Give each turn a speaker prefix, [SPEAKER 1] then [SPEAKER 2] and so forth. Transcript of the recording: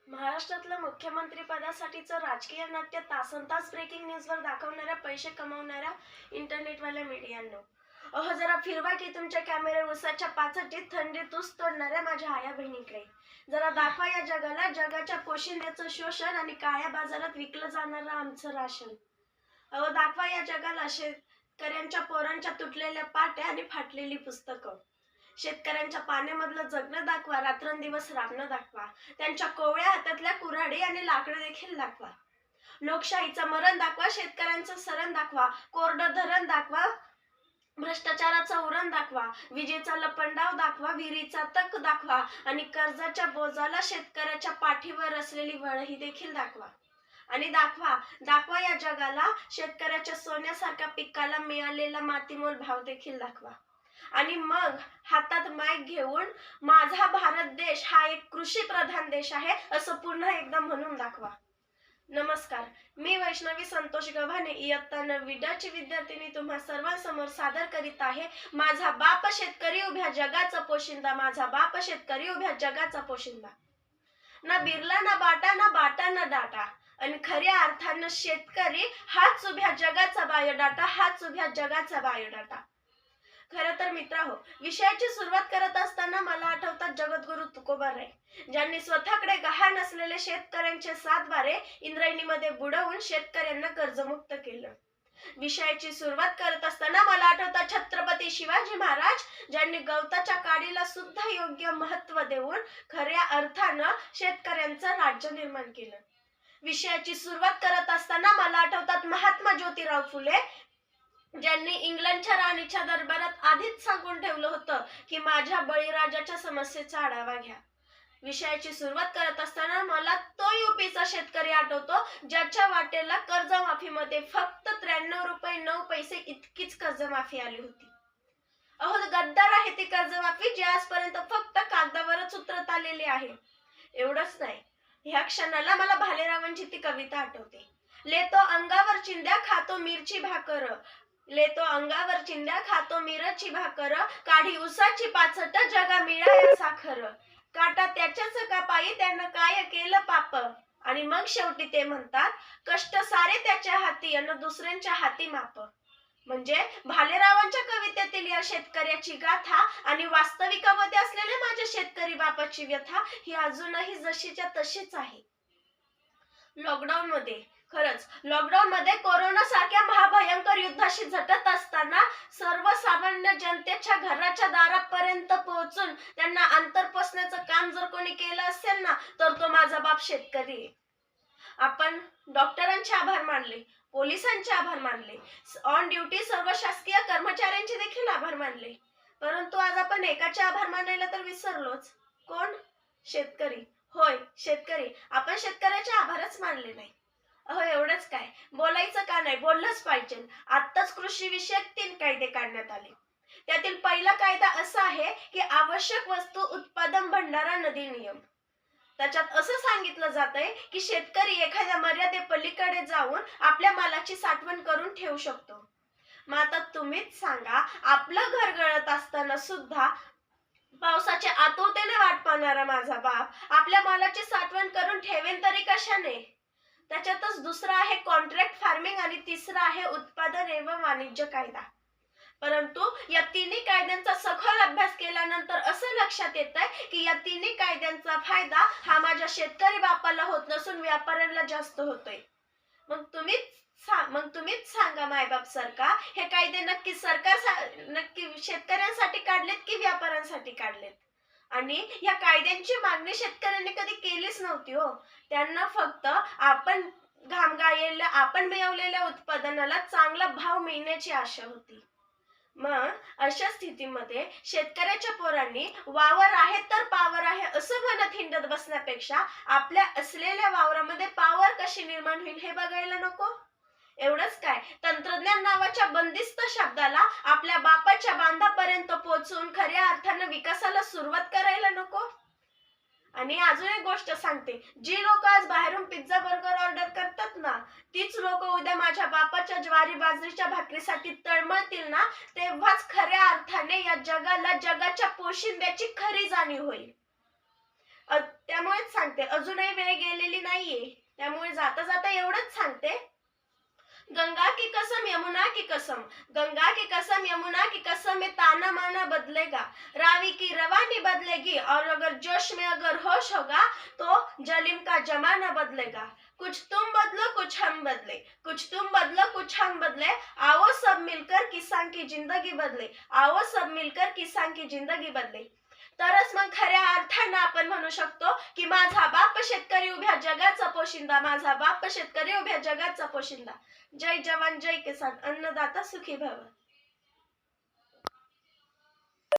[SPEAKER 1] महाराष्ट्रातलं मुख्यमंत्री पदासाठीचं राजकीय नाट्य तासनतास ब्रेकिंग न्यूजवर दाखवणाऱ्या पैसे कमावणाऱ्या इंटरनेटवाल्या मीडियांनो, अहो जरा फिरवा की तुमच्या कॅमेरे उसाच्या पाचटीत थंडीत ऊस तोडणाऱ्या माझ्या आया बहिणीकडे. जरा दाखवा या जगाला जगाच्या पोशिंद्याचं शोषण आणि काळ्या बाजारात विकलं जाणारं आमचं राशन. अहो दाखवा या जगाला शेतकऱ्यांच्या पोरांच्या तुटलेल्या पाट्या आणि फाटलेली पुस्तकं. शेतकऱ्यांच्या पाण्यामधलं जगणं दाखवा, रात्रंदिवस राबणं दाखवा. त्यांच्या कोवळ्या हातातल्या कुऱ्हाडी आणि लाकडं देखील दाखवा. लोकशाहीचं मरण दाखवा, शेतकऱ्यांचं सरण दाखवा, कोरडं धरण दाखवा, भ्रष्टाचाराचं उरण दाखवा, विजेचा लपंडाव दाखवा, विहिरीचा तक दाखवा आणि कर्जाच्या बोजाला शेतकऱ्याच्या पाठीवर असलेली वळही देखील दाखवा. आणि दाखवा या जगाला शेतकऱ्याच्या सोन्यासारख्या पिकाला मिळालेला मातीमोल भाव देखील दाखवा. आणि मग हातात माईक घेऊन माझा भारत देश हा एक कृषी प्रधान देश आहे असं पुन्हा एकदा म्हणून दाखवा. नमस्कार, मी वैष्णवी संतोष गव्हाणे, इयत्ता 9वी ची विद्यार्थिनी तुम्हा सर्वांसमोर सादर करीत आहे माझा बाप शेतकरी उभ्या जगाचा पोशिंदा. माझा बाप शेतकरी उभ्या जगाचा पोशिंदा. ना बिरला ना बाटा ना डाटा, आणि खऱ्या अर्थानं शेतकरी हाच उभ्या जगाचा बायोडाटा, हाच उभ्या जगाचा बायोडाटा. खरं तर मित्रांनो, विषयाची सुरुवात करत असताना मला आठवतात जगद्गुरु तुकोबाराय, ज्यांनी स्वतःकडे गहाण असलेले शेतकऱ्यांचे 7 बारे इंद्रायणीमध्ये बुडवून शेतकऱ्यांना कर्जमुक्त केलं. विषयाची सुरुवात करत असताना मला आठवतात छत्रपती शिवाजी महाराज, ज्यांनी गवताच्या काडीला सुद्धा योग्य महत्त्व देऊन खऱ्या अर्थानं शेतकऱ्यांचं राज्य निर्माण केलं. विषयाची सुरुवात करत असताना मला आठवतात महात्मा ज्योतिराव फुले, ज्यांनी इंग्लंडच्या राणीच्या दरबारात आधीच सांगून ठेवलं होतं की माझ्या बळीराजाच्या समस्येचा आढावा घ्या. विषयाची सुरुवात करत असताना मला तो यूपीचा शेतकरी आठवतो, ज्याच्या वाटेला कर्जमाफीमध्ये फक्त 93 रुपये 9 पैसे इतकीच कर्जमाफी आली होती. अहो गद्दार आहे ती कर्जमाफी, जी आजपर्यंत फक्त कागदावरच उतरत आलेली आहे. एवढंच नाही, ह्या क्षणाला मला भालेरावांची ती कविता आठवते. लेतो अंगावर चिंध्या खातो मिरची भाकर, लेतो अंगावर चिंध्या खातो मिरची भाकर, काढी उसाची पाचट जगा मिळाया साखर, काटा त्याच्याच कापाई त्यानं काय केलं पाप. आणि मग शेवटी ते म्हणतात कष्ट सारे त्याच्या हाती अन दुसऱ्यांच्या हाती माप. म्हणजे भालेरावांच्या कवितेतील या शेतकऱ्याची गाथा आणि वास्तविकामध्ये असलेले माझ्या शेतकरी बापाची व्यथा ही अजूनही जशीच्या तशीच आहे. लॉकडाऊन मध्ये कोरोना सारख्या महाभयंकर युद्धाशी झटत असताना सर्वसामान्य जनतेच्या घराच्या दारापर्यंत पोहोचून त्यांना अंतर पोसण्याचं काम जर कोणी केलं असेल ना, तर तो माझा बाप शेतकरी आहे. आपण डॉक्टरांचे आभार मानले, पोलिसांचे आभार मानले, ऑन ड्युटी सर्व शासकीय कर्मचाऱ्यांचे देखील आभार मानले, परंतु आज आपण एकाचे आभार मानायला तर विसरलोच. कोण? शेतकरी. होय, शेतकरी. आपण शेतकऱ्याचे आभारच मानले नाही. अहो एवढंच काय, बोलायचं का नाही, बोललंच पाहिजे. आत्ताच कृषी विषयक 3 कायदे काढण्यात आले. त्यातील पहिला कायदा असा आहे की आवश्यक वस्तू उत्पादन भंडारा नदी नियम. त्याच्यात असं सांगितलं जातंय की शेतकरी एखाद्या मर्यादेपलीकडे जाऊन आपल्या मालाची साठवण करून ठेवू शकतो. मग आता तुम्हीच सांगा, आपलं घर गळत असताना सुद्धा पावसाच्या आतुरतेने वाट पाहणारा माझा बाप आपल्या मालाची साठवण करून ठेवेल तरी कशाने? त्याच्यातच दुसरा आहे कॉन्ट्रॅक्ट फार्मिंग आणि तिसरा आहे उत्पादन एवं वाणिज्य कायदा. परंतु या 3 कायद्यांचा सखोल अभ्यास केल्यानंतर असं लक्षात येतंय की या 3 कायद्यांचा फायदा हा माझ्या शेतकरी बापाला होत नसून व्यापाऱ्यांना जास्त होतोय. मग तुम्हीच सांगा मायबाप सरकार, हे कायदे नक्की शेतकऱ्यांसाठी काढलेत की व्यापाऱ्यांसाठी काढलेत? आणि या कायद्यांची मागणी शेतकऱ्यांनी कधी केलीच नव्हती हो. त्यांना फक्त आपण मिळवलेल्या उत्पादनाला चांगला भाव मिळण्याची आशा होती. मग अशा स्थितीमध्ये शेतकऱ्याच्या पोरांनी वावर आहे तर पावर आहे असं म्हणत हिंडत बसण्यापेक्षा आपल्या असलेल्या वावरामध्ये पावर कशी निर्माण होईल हे बघायला नको? एवढंच काय, तंत्रज्ञान नावाच्या बंदिस्त शब्दाला आपल्या बापाच्या बांधापर्यंत पोहोचून खऱ्या अर्थानं विकासाला सुरुवात करायला नको? आणि अजून एक गोष्ट सांगते, जी लोक आज बाहेरून पिझ्झा बर्गर ऑर्डर करतात ना, तीच लोक उद्या माझ्या बापाच्या ज्वारी बाजरीच्या भाकरीसाठी तळमळतील ना, तेव्हाच खऱ्या अर्थाने या जगाला जगाच्या पोशिंद्याची खरी जाणीव होईल. त्यामुळेच सांगते सांगते, अजूनही वेळ गेलेली नाहीये, त्यामुळे जाता जाता एवढंच सांगते, गंगा की कसम यमुना की कसम, गंगा की कसम यमुना की कसम, में ताना माना बदलेगा, रावी की रवानी बदलेगी, और अगर जोश में अगर होश होगा तो जलिम का जमाना बदलेगा। कुछ तुम बदलो कुछ हम बदले, कुछ तुम बदलो कुछ हम बदले, आओ सब मिलकर किसान की जिंदगी बदले, आओ सब मिलकर किसान की जिंदगी बदले। तरच मग खऱ्या अर्थानं आपण म्हणू शकतो की माझा बाप शेतकरी उभ्या जगाचा पोशिंदा, माझा बाप शेतकरी उभ्या जगाचा पोशिंदा। जय जवान जय किसान, अन्नदाता सुखी भव।